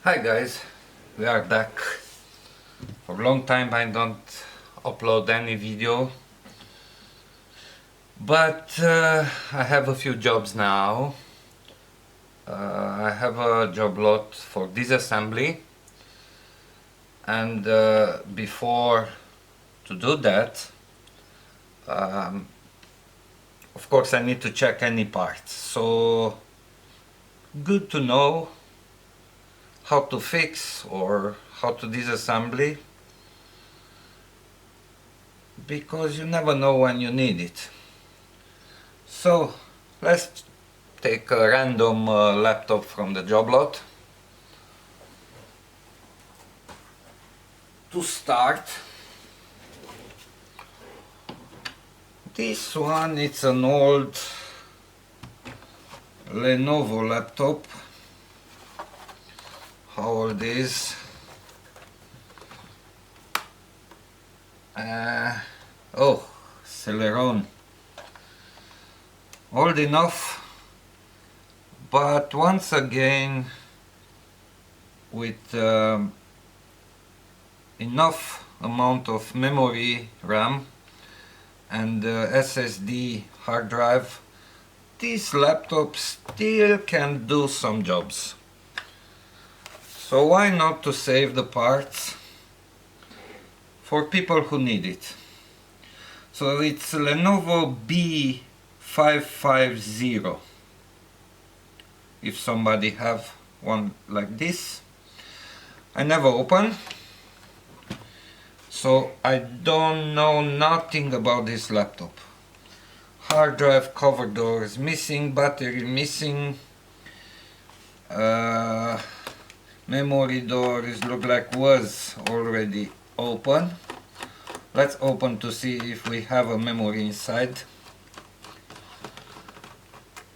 Hi guys, we are back. For a long time I don't upload any video, but I have a few jobs now. I have a job lot for disassembly, and before to do that, um, of course I need to check any parts. So good to know how to fix or how to disassembly, because you never know when you need it. So let's take a random laptop from the job lot. To start, this one, it's an old Lenovo laptop. How old is? Oh, Celeron. Old enough, but once again with enough amount of memory RAM and SSD hard drive, this laptop still can do some jobs. So why not to save the parts for people who need it? So it's Lenovo B550. If somebody have one like this, I never open, so I don't know nothing about this laptop. Hard drive cover door is missing, battery missing, memory door is look like was already open. Let's open to see if we have a memory inside.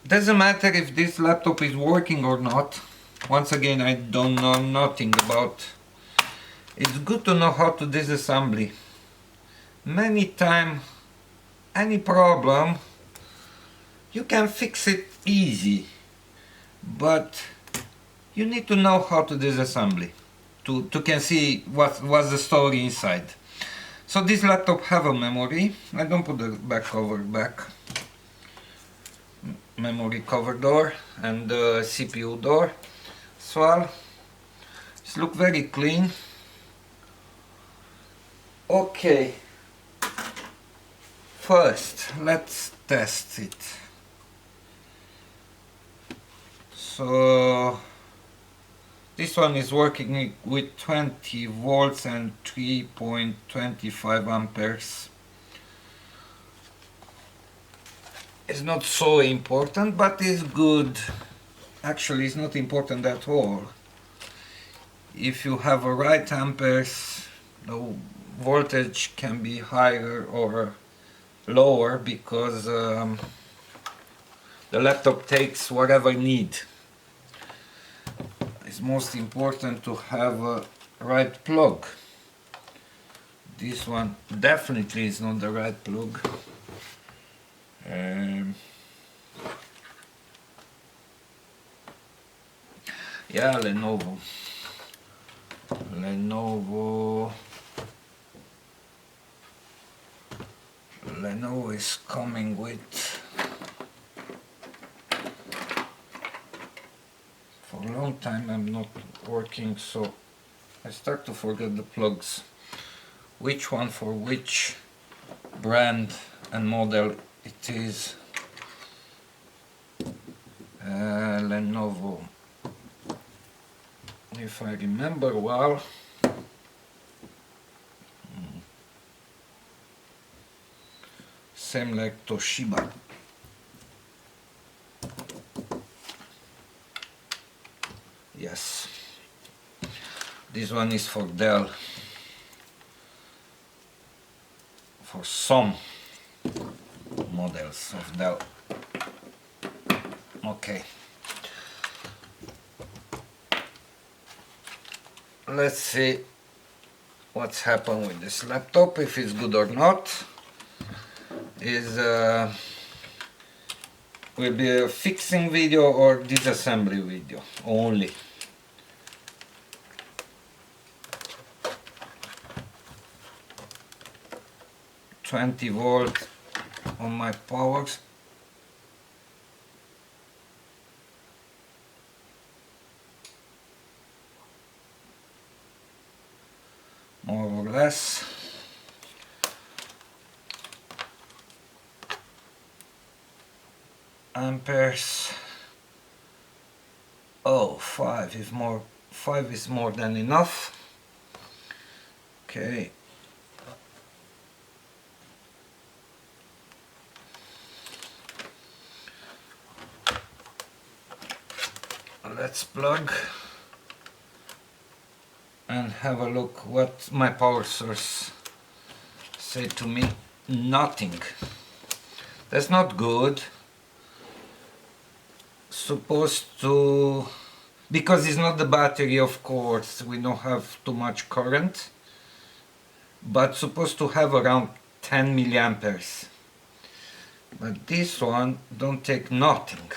Doesn't matter if this laptop is working or not. Once again, I don't know nothing about. It's good to know how to disassembly. Many times, any problem, you can fix it easy, but you need to know how to disassembly to can see what's the story inside. So this laptop have a memory. I don't put the back cover back. Memory cover door and the CPU door as well. It look very clean. Okay, first let's test it. So this one is working with 20 volts and 3.25 amperes. It's not so important, but it's good. Actually, it's not important at all. If you have a right amperes, the voltage can be higher or lower, because the laptop takes whatever need. It's most important to have a right plug. This one definitely is not the right plug. Yeah, Lenovo is coming with, for a long time I'm not working, so I start to forget the plugs, which one for which brand and model it is. Lenovo, if I remember well, same like Toshiba. Yes, this one is for Dell, for some models of Dell. Okay, let's see what's happened with this laptop, if it's good or not. Will be a fixing video or disassembly video only. 20 volt on my power. More or less. Amperes. Oh, 5 is more than enough. Okay. Let's plug and have a look what my power source said to me. Nothing. That's not good. Supposed to, because it's not the battery, of course, we don't have too much current, but supposed to have around 10 milliamperes. But this one don't take nothing.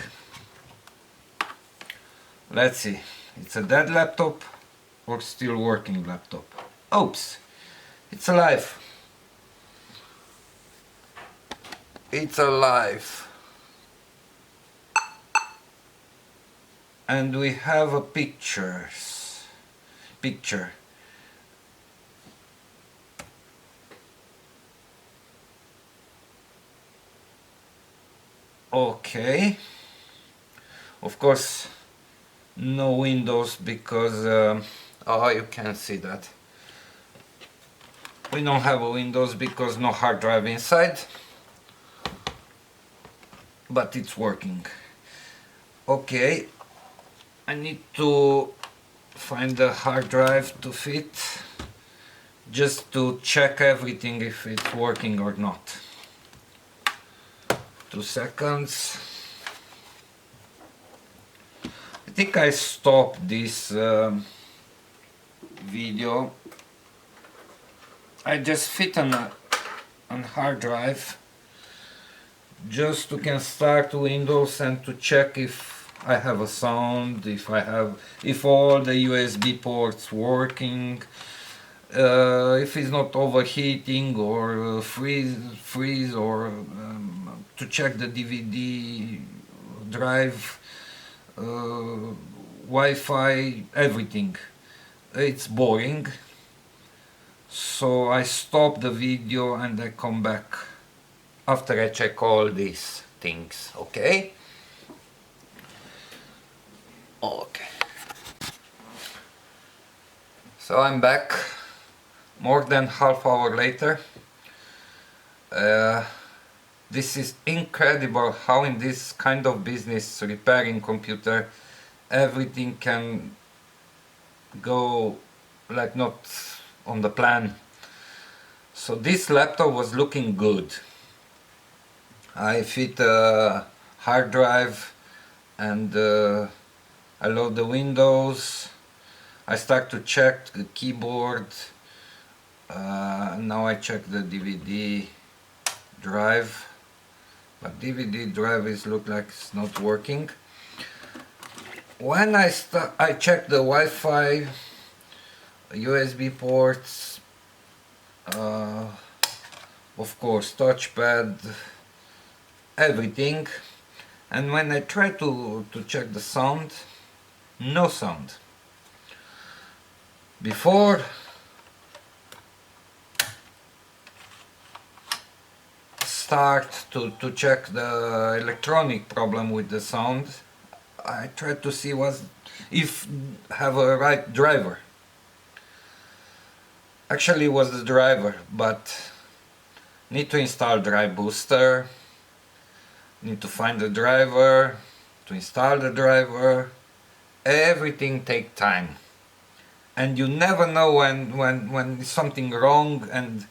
Let's see, it's a dead laptop or still working laptop. Oops, it's alive. It's alive. And we have a picture. Okay. Of course, no windows because oh, you can't see that. We don't have a windows because no hard drive inside. But it's working. Okay. I need to find the hard drive to fit, just to check everything if it's working or not. 2 seconds. I think I stopped this video. I just fit on hard drive just to can start Windows and to check if I have a sound, if all the USB ports working, if it's not overheating or freeze or to check the DVD drive, Wi-Fi, everything. It's boring, so I stop the video and I come back after I check all these things. Okay. Okay, so I'm back more than half hour later. This is incredible how in this kind of business, repairing computer, everything can go like not on the plan. So this laptop was looking good. I fit a hard drive and I load the Windows. I start to check the keyboard. Now I check the DVD drive, but DVD drive look like it's not working. When I check the Wi-Fi, USB ports, of course touchpad, everything. And when I try to check the sound, no sound. Before start to check the electronic problem with the sound, I tried to see if have a right driver. Actually it was the driver, but need to install drive booster, need to find the driver, to install the driver. Everything take time, and you never know when something wrong and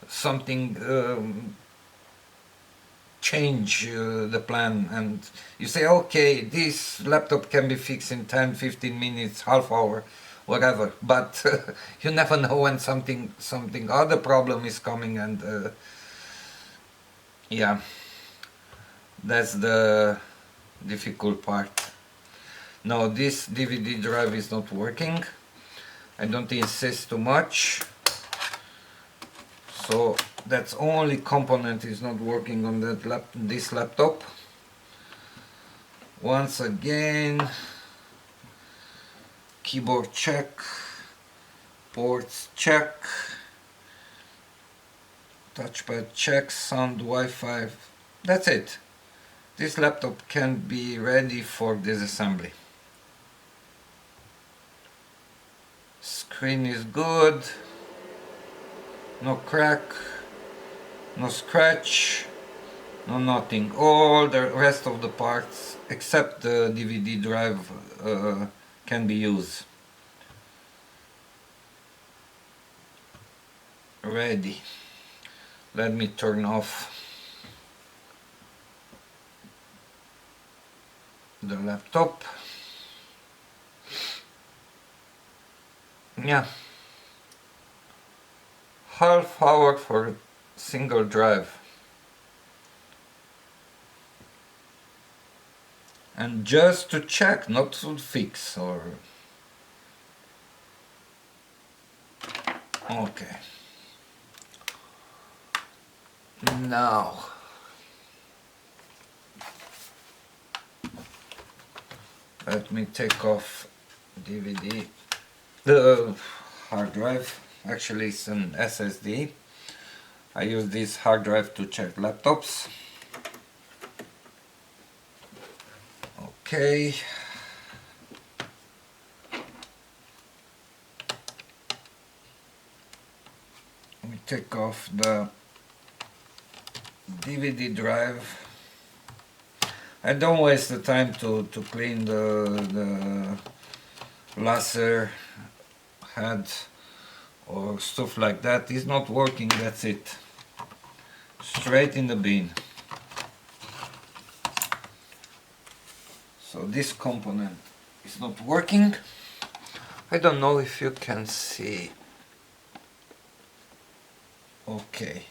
something change the plan, and you say okay, this laptop can be fixed in 10-15 minutes, half hour, whatever, but you never know when something other problem is coming, and yeah, that's the difficult part. No, this DVD drive is not working. I don't insist too much. So That's only component is not working on this laptop. Once again, keyboard check, ports check, touchpad check, sound, Wi-Fi. That's it. This laptop can be ready for disassembly. Screen is good, no crack, no scratch, no nothing. All the rest of the parts except the DVD drive can be used. Ready. Let me turn off the laptop. Yeah, half hour for a single drive. And just to check, not to fix or... Okay. Now let me take off DVD, the hard drive. Actually it's an SSD. I use this hard drive to check laptops. Okay. We take off the DVD drive. I don't waste the time to clean the laser head or stuff like that. It's not working, that's it. Straight in the bin. So this component is not working. I don't know if you can see. Okay.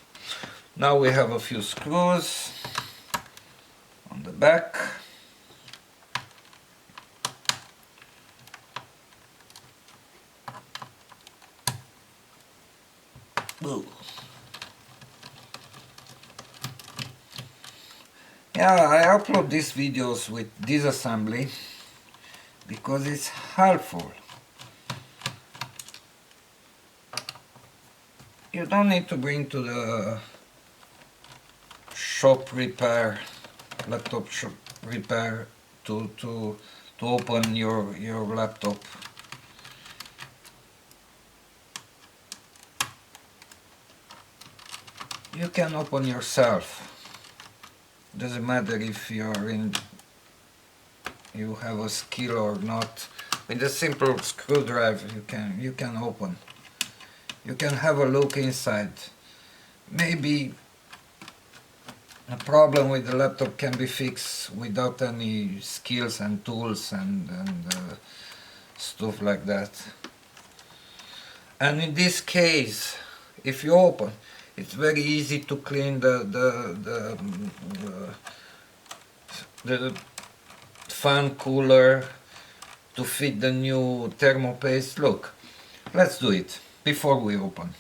Now we have a few screws on the back. Ooh. Yeah, I upload these videos with disassembly because it's helpful. You don't need to bring to the shop repair, laptop shop repair to open your laptop. You can open yourself. Doesn't matter if you have a skill or not. With a simple screwdriver you can open. You can have a look inside. Maybe a problem with the laptop can be fixed without any skills and tools and stuff like that. And in this case, if you open, it's very easy to clean the fan cooler to fit the new thermal paste. Look, let's do it before we open.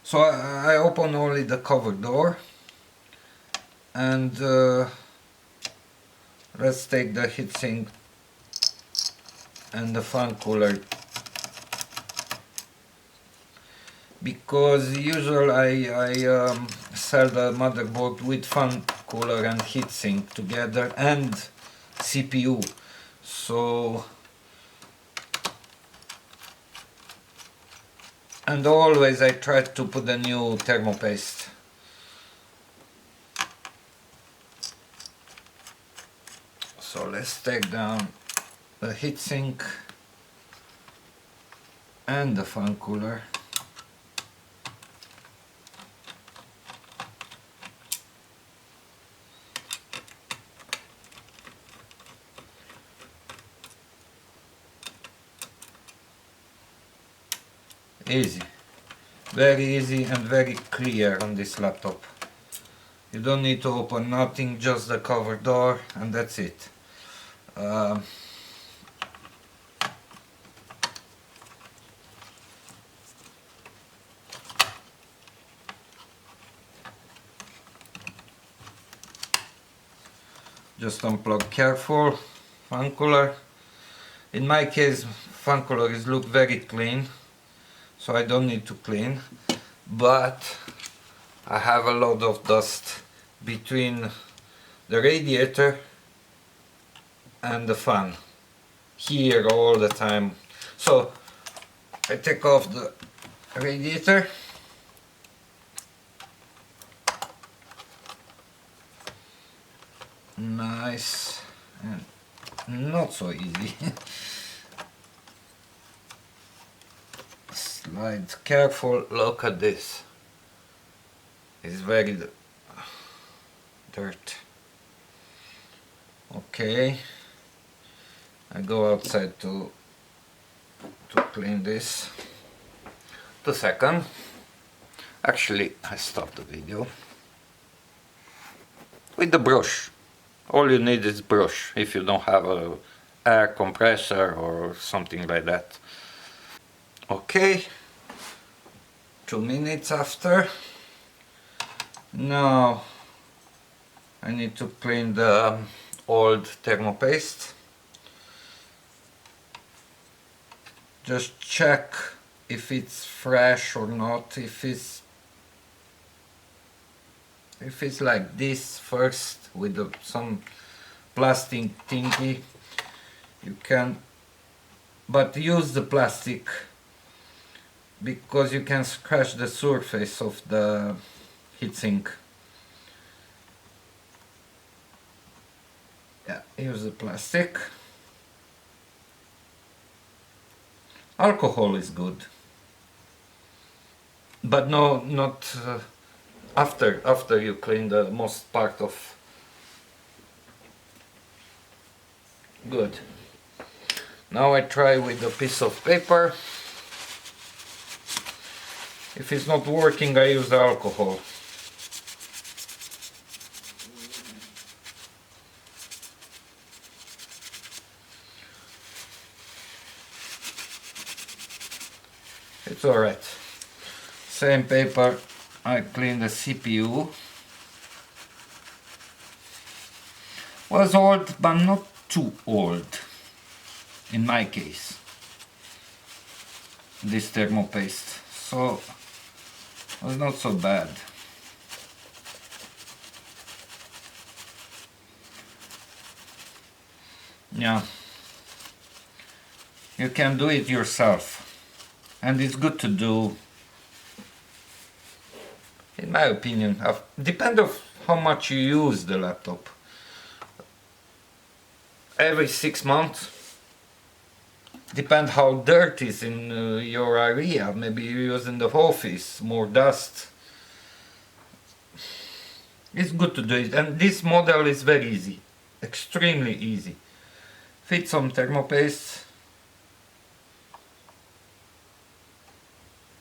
So I open only the cover door, and let's take the heatsink and the fan cooler, because usually I sell the motherboard with fan cooler and heatsink together and CPU. So, and always I try to put the new thermal paste. So let's take down the heatsink and the fan cooler. Easy, very easy and very clear on this laptop. You don't need to open nothing, just the cover door, and that's it. Just unplug careful. Fan cooler. In my case, fan cooler is look very clean, so I don't need to clean. But I have a lot of dust between the radiator and the fan here all the time. So I take off the radiator. Nice and not so easy. Slide careful. Look at this. It's very dirt. Okay, I go outside to clean this. 2 seconds. Actually, I stopped the video with the brush. All you need is brush if you don't have a air compressor or something like that. Okay, 2 minutes after. Now I need to clean the old thermopaste. Just check if it's fresh or not. If it's like this first with some plastic thingy, you can, but use the plastic because you can scratch the surface of the heatsink. Yeah, use the plastic. Alcohol is good, but no, not after you clean the most part of. Good. Now I try with a piece of paper. If it's not working, I use the alcohol. It's alright. Same paper, I clean the CPU. Was old, but not too old, in my case, this thermopaste, so it was not so bad. Yeah, you can do it yourself, and it's good to do, in my opinion. Depend of how much you use the laptop. Every 6 months, depend how dirt is in your area. Maybe you use in the office more dust. It's good to do it, and this model is very easy, extremely easy. Fit some thermopaste.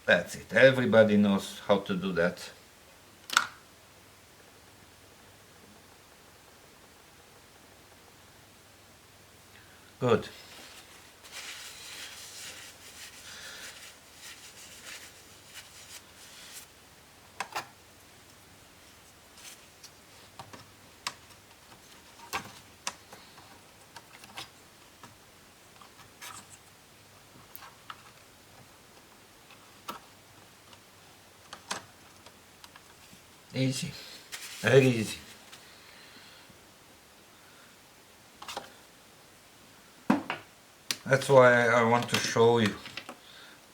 That's it. Everybody knows how to do that. Good. Easy. Very easy. That's why I want to show you.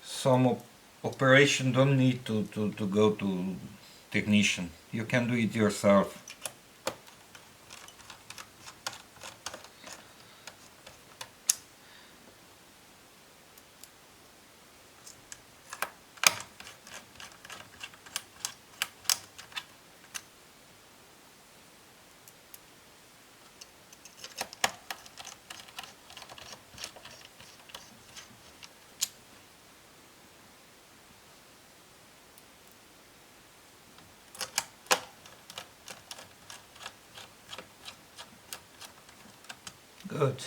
Some operation don't need to go to technician. You can do it yourself. Good.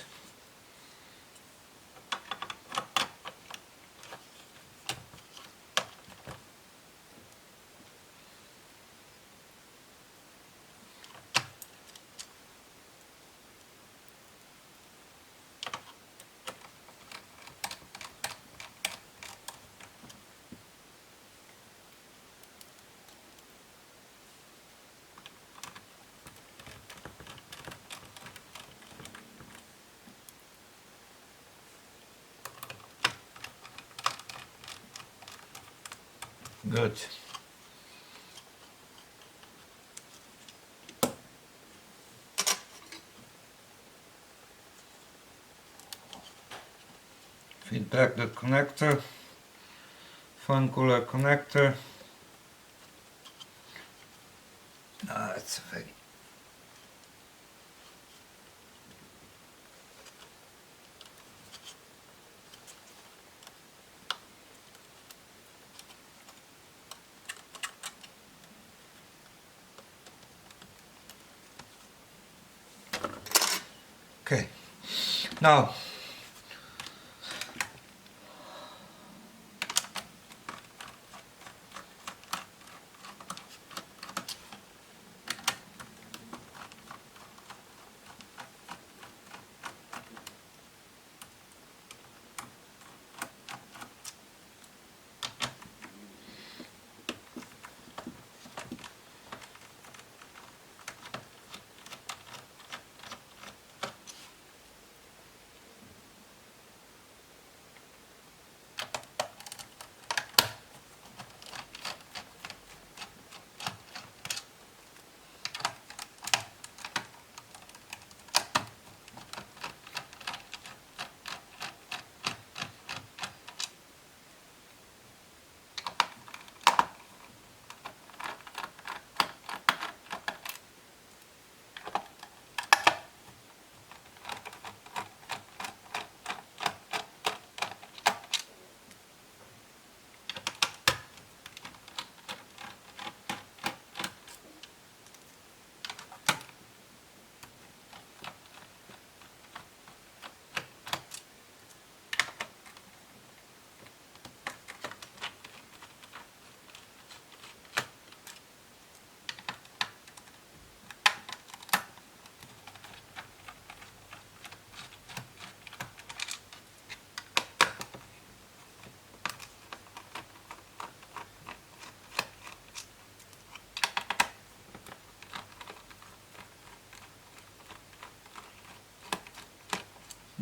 Good. Feed back the connector, fan cooler connector. It's very... Okay, now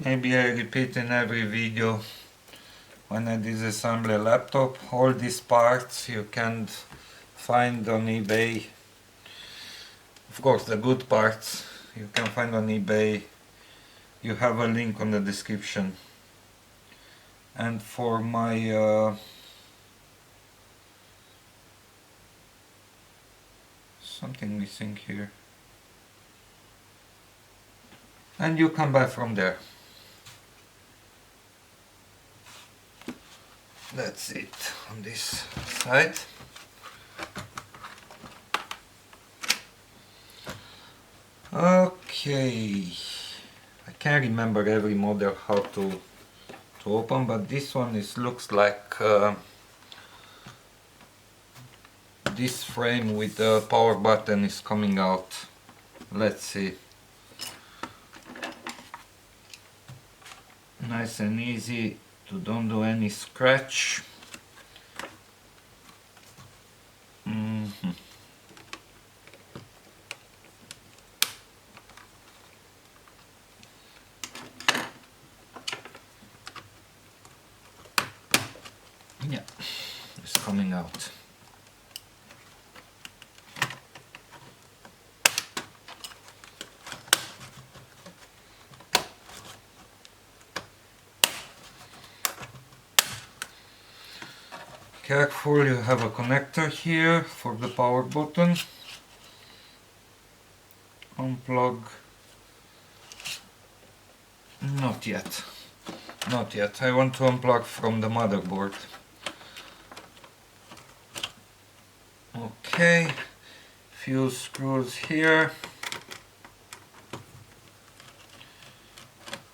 maybe I repeat in every video when I disassemble a laptop. All these parts you can find on eBay. Of course, the good parts you can find on eBay. You have a link on the description. And for my something missing here. And you come back from there. That's it on this side. Okay, I can't remember every model how to open, but this one looks like this frame with the power button is coming out. Let's see. Nice and easy to don't do any scratch. Yeah, it's coming out. Careful, you have a connector here for the power button. Unplug. Not yet. Not yet. I want to unplug from the motherboard. Okay. Few screws here.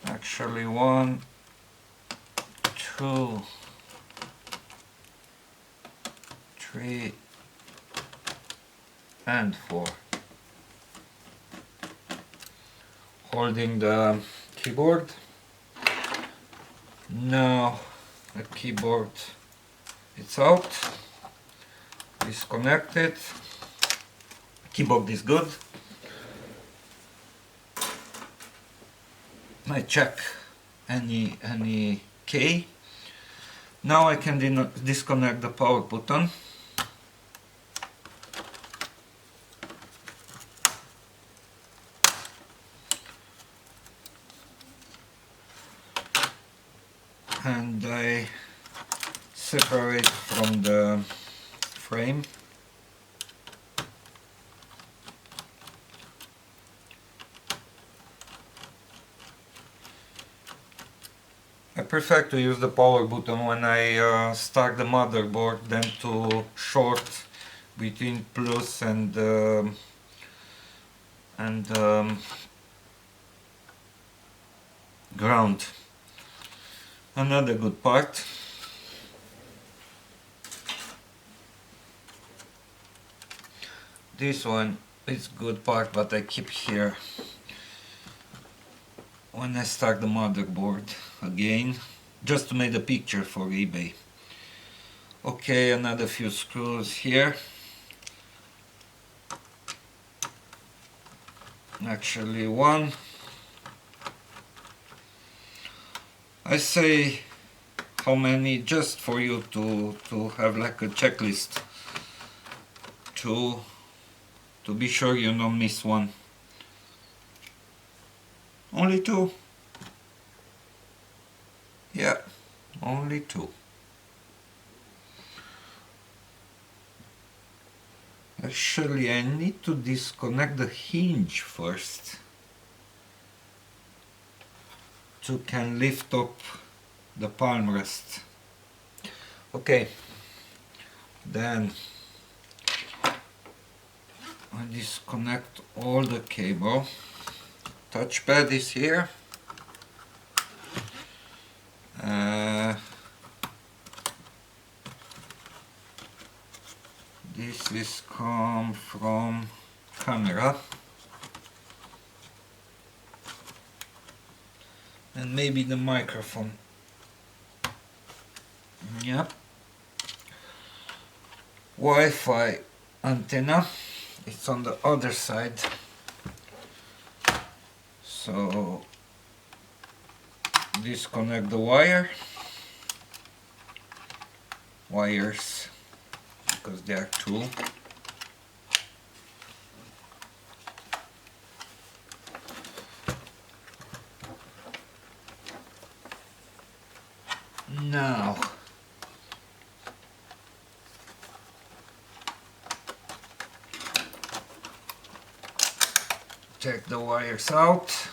Actually 1, 2, 3 and 4. Holding the keyboard. Now the keyboard it's out. Disconnected. Keyboard is good. I check any key. Now I can disconnect the power button. I separate from the frame. I prefer to use the power button when I start the motherboard than to short between plus and ground. Another good part. This one is good part, but I keep here when I start the motherboard again, just to make a picture for eBay. Okay, another few screws here. Actually one. I say how many just for you to have like a checklist to be sure you don't miss one. Only two. Yeah, only two. Actually, I need to disconnect the hinge first to can lift up the palm rest. Okay, then I disconnect all the cable. Touchpad is here. This is come from camera, and maybe the microphone. Yep. Wi-Fi antenna, it's on the other side, so disconnect the wires because they are two. Now take the wires out.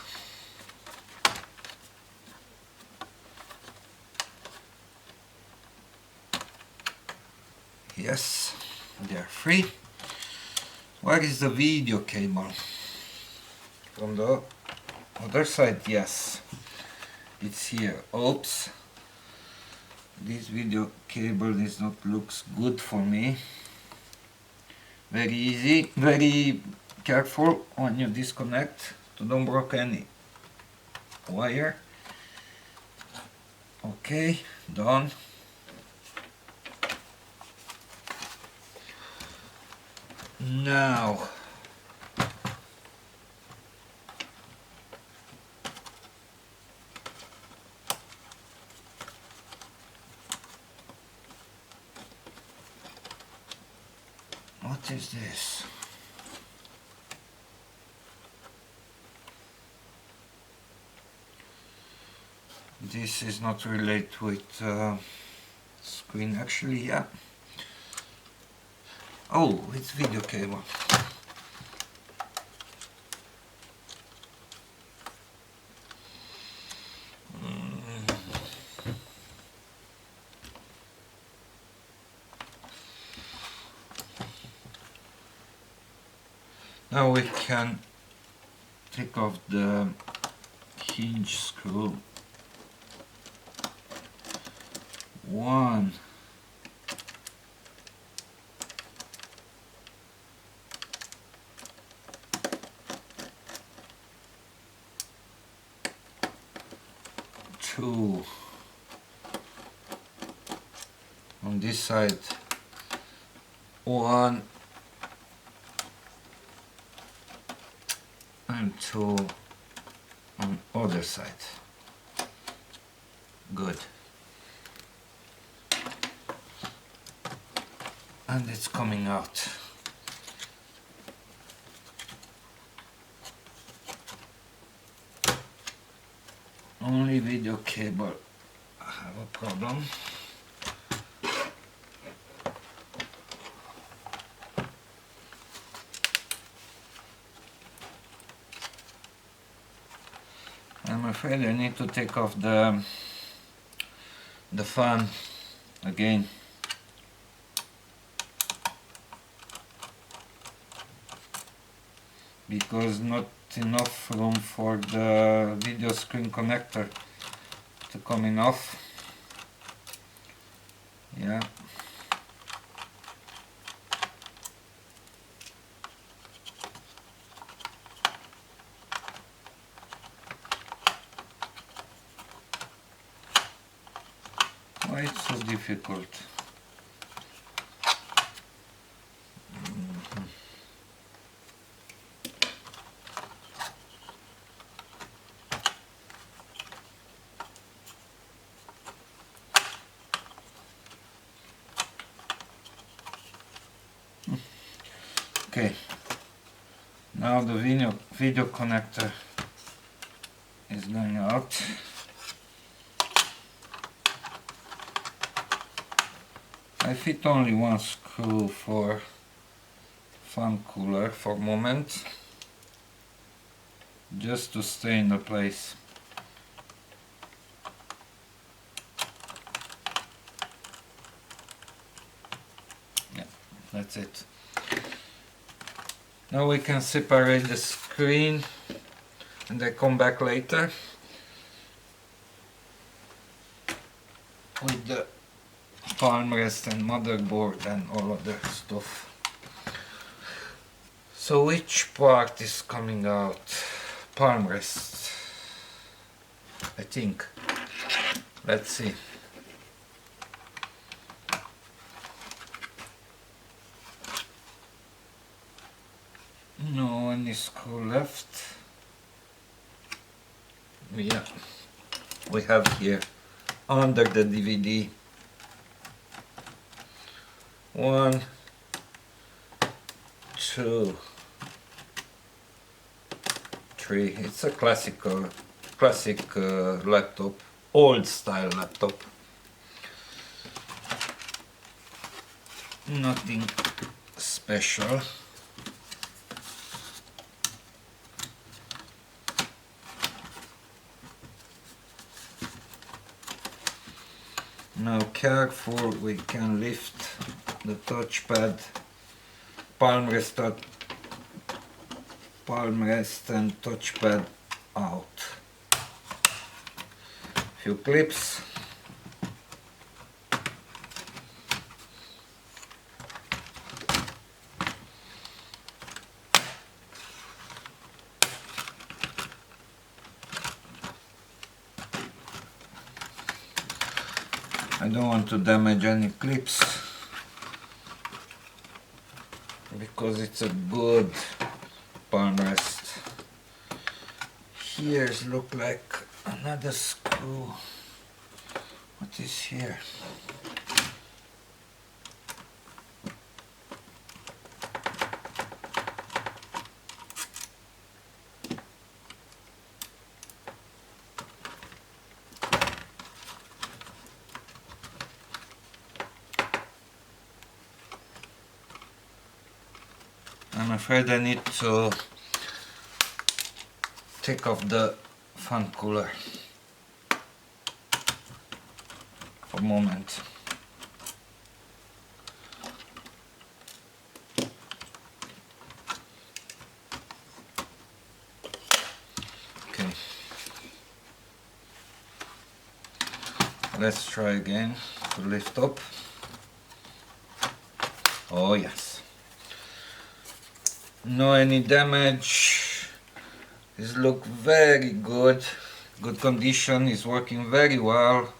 Yes, they are free. Where is the video cable? From the other side, yes. It's here. Oops. This video cable is not looks good for me. Very easy, very careful when you disconnect to don't break any wire. Okay, done. Now what is this? This is not related with screen, actually, yeah. Oh, it's video cable. Now we can take off the hinge screw. One. Two. On this side. One. And two on other side. Good. And it's coming out. Only video cable I have have a problem. I'm afraid I need to take off the fan again. Because not enough room for the video screen connector to coming off. Yeah. Why it's so difficult? Okay, now the video connector is going out. I fit only one screw for fan cooler for a moment, just to stay in the place. Yeah, that's it. Now we can separate the screen and I come back later with the palm rest and motherboard and all other stuff. So which part is coming out? Palm rest, I think. Let's see. No any screw left. Yeah, we have here under the DVD 1, 2, 3. It's a classic laptop, old style laptop. Nothing special. Now careful, we can lift the touchpad, palm rest and touchpad out. Few clips. I don't want to damage any clips because it's a good palm rest. Here's look like another screw. What is here? I'm afraid I need to take off the fan cooler for a moment. Okay, let's try again to lift up. Oh yes. No any damage. This look very good. Good condition, is working very well.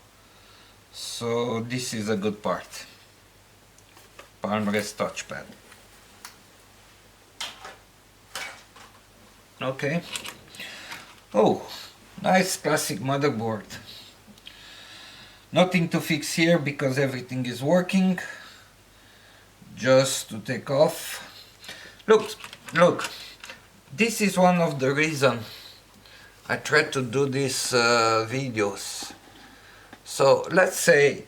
So this is a good part. Palm rest touchpad. Okay. Oh, nice classic motherboard. Nothing to fix here because everything is working. Just to take off. Look, this is one of the reasons I try to do these videos. So let's say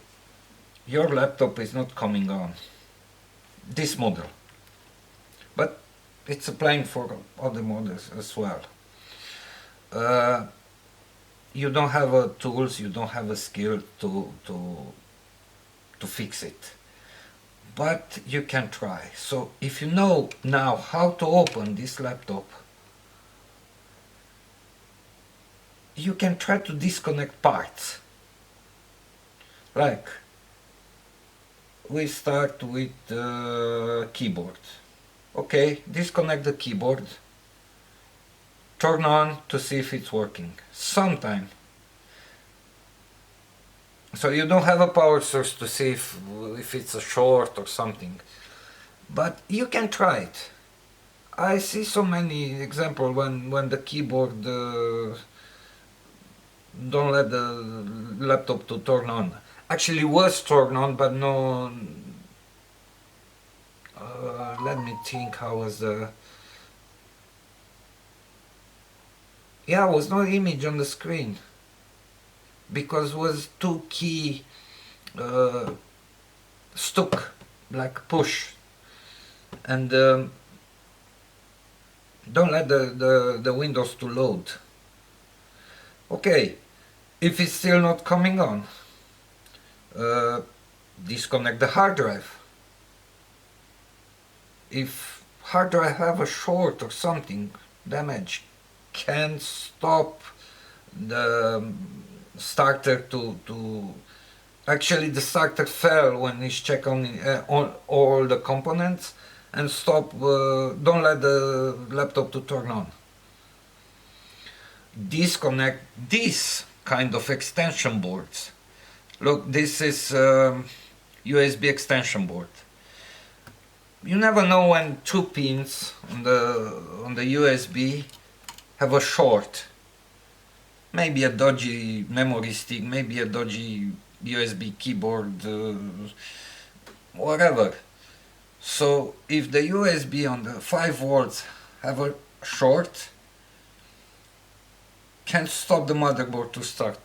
your laptop is not coming on, this model, but it's applying for other models as well. Uh, you don't have tools, you don't have a skill to fix it, but you can try. So if you know now how to open this laptop, you can try to disconnect parts. Like, we start with the keyboard. Okay, disconnect the keyboard, turn on to see if it's working. Sometime. So you don't have a power source to see if it's a short or something. But you can try it. I see so many examples when the keyboard don't let the laptop to turn on. Actually was turned on, but no. Let me think how was the. Yeah, was no image on the screen because was two key stuck like push, and don't let the windows to load. Okay, if it's still not coming on, disconnect the hard drive. If hard drive have a short or something damage, can stop the starter to actually the starter fell when it's check on all the components and stop, don't let the laptop to turn on. Disconnect this kind of extension boards. Look, this is USB extension board. You never know when two pins on the USB have a short. Maybe a dodgy memory stick, maybe a dodgy USB keyboard, whatever. So if the USB on the 5 volts have a short, can stop the motherboard to start.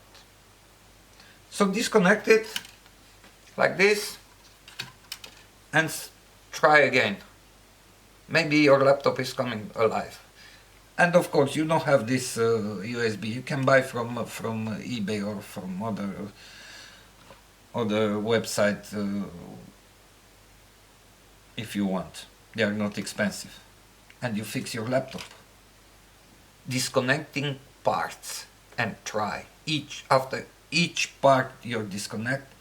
So disconnect it like this and try again. Maybe your laptop is coming alive. And of course you don't have this USB. You can buy from eBay or from other website if you want. They are not expensive. And you fix your laptop. Disconnecting parts and try. After each part you disconnect,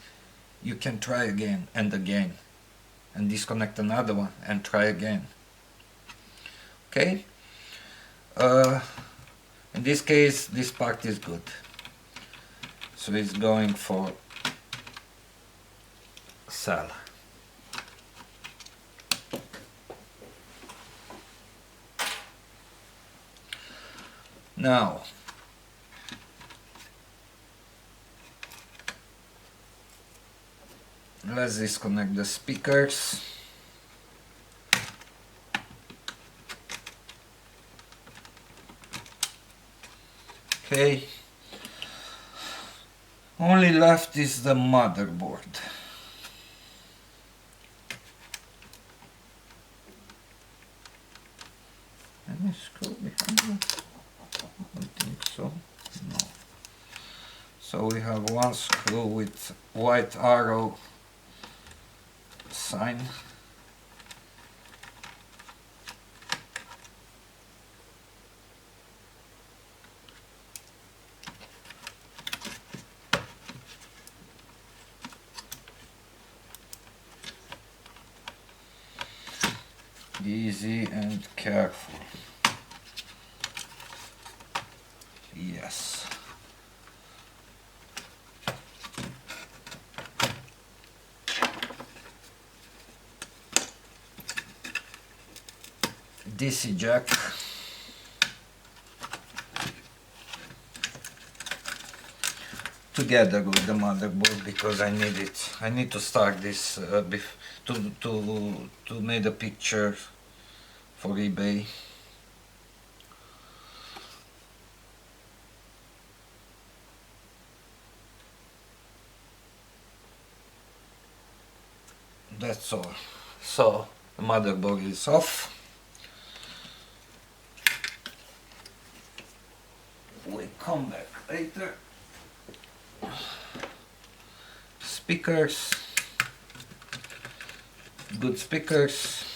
you can try again and again. And disconnect another one and try again. Okay? In this case, this part is good. So it's going for sell. Now, let's disconnect the speakers. Okay, only left is the motherboard. Any screw behind it? I don't think so. No. So we have one screw with white arrow sign. Easy and careful. Yes. DC jack. Together with the motherboard because I need it. I need to start this to make a picture for eBay. That's all. So the motherboard is off. We come back later. Speakers, good speakers.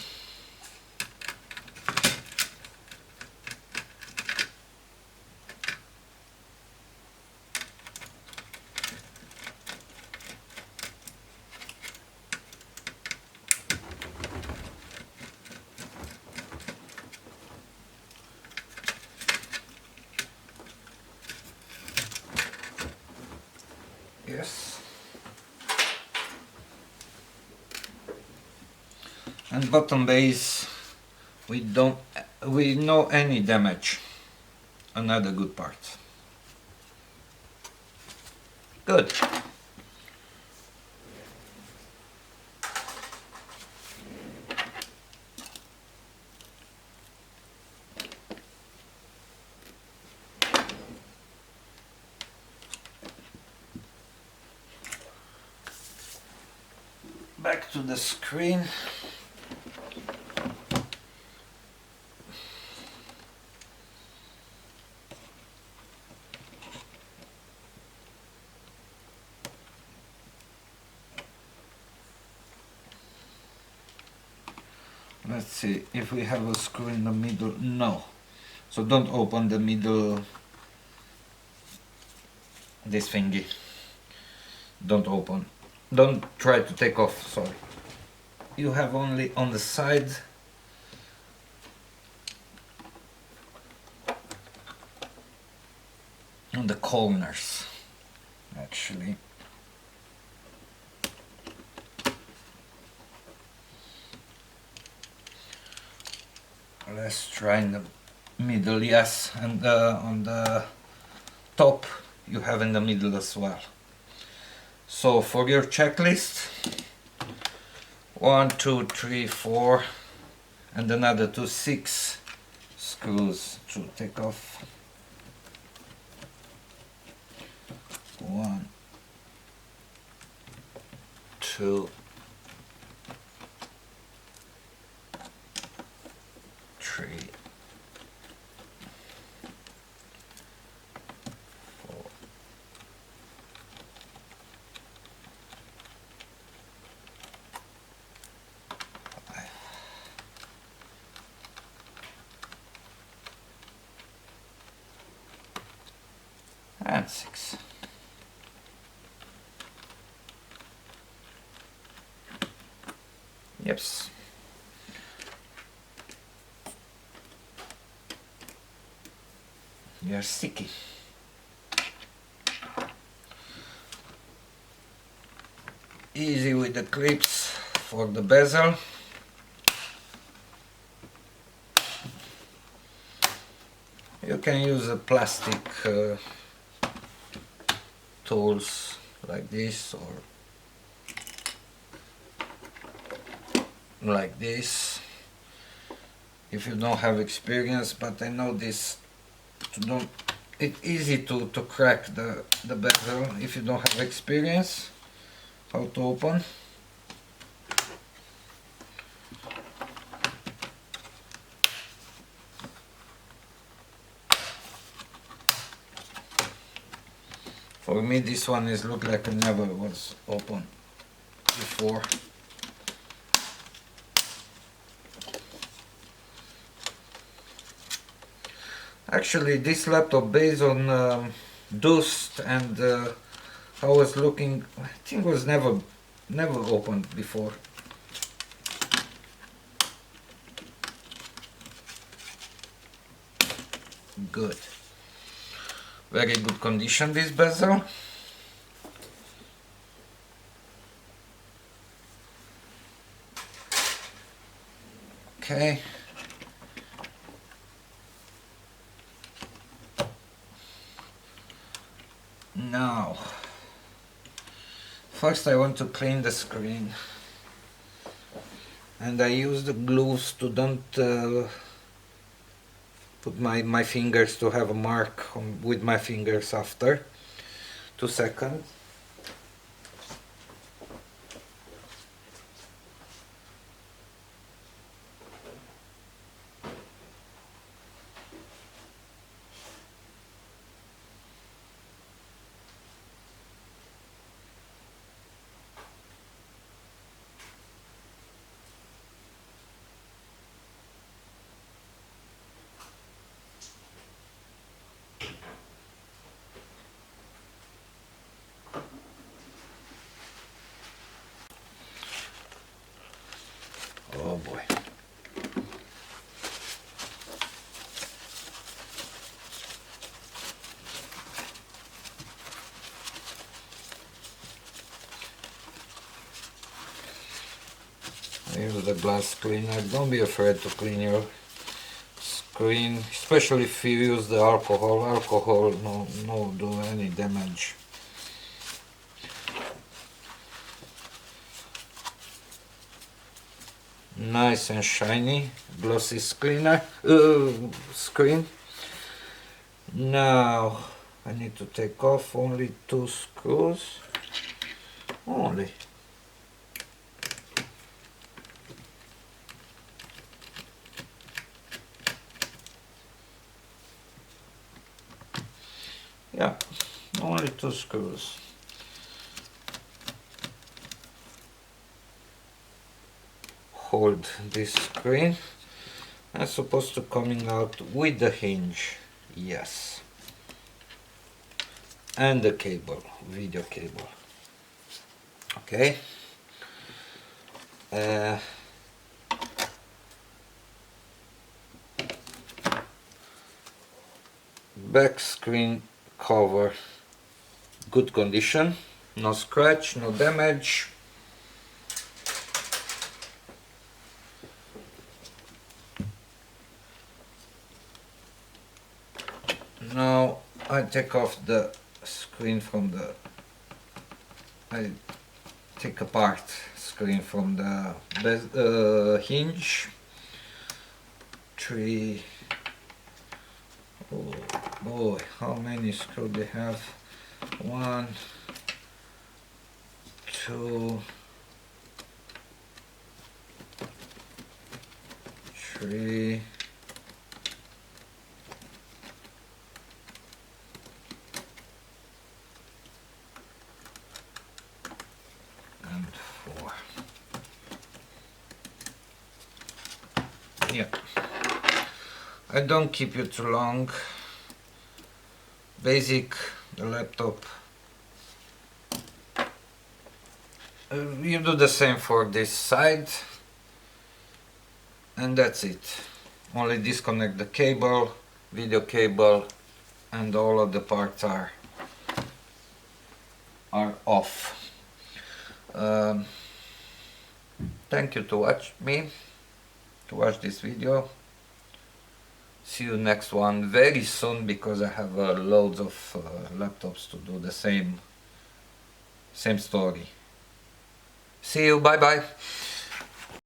Yes. And bottom base, we no any damage. Another good part. Good. Back to the screen. Let's see if we have a screw in the middle. No. So don't open the middle, this thingy. Don't open. Don't try to take off, sorry. You have only on the side. On the corners, actually. Let's try in the middle, yes, and on the top you have in the middle as well. So for your checklist, 1, 2, 3, 4, and another 2, 6 screws to take off. 1, 2, 3, 4, 5, and 6. Yes. You're sticky. Easy with the clips for the bezel. You can use a plastic tools like this or like this if you don't have experience, but I know this it's easy to crack the bezel if you don't have experience how to open. For me this one is look like it never was open before. Actually this laptop based on dust and I was looking, I think was never opened before. Good. Very good condition this bezel. Okay. Now, first I want to clean the screen, and I use the glues to don't put my fingers to have a mark with my fingers after 2 seconds. boy. Use the glass cleaner. Don't be afraid to clean your screen, especially if you use the alcohol. Alcohol no do any damage. Nice and shiny, glossy screen. Now I need to take off only 2 screws. Only. Yeah, only 2 screws. Hold this screen. I'm supposed to coming out with the hinge. Yes. And the cable, video cable. Okay. Back screen cover, good condition, no scratch, no damage. Now I take off the screen from the, I take apart screen from the hinge. 3, oh boy, how many screws they have? 1, 2, 3, and 4. Yeah, I don't keep you too long. Basic, the laptop. You do the same for this side, and that's it. Only disconnect the cable, video cable, and all of the parts are off. Thank you to watch this video. See you next one very soon, because I have loads of laptops to do the same story. See you, bye bye.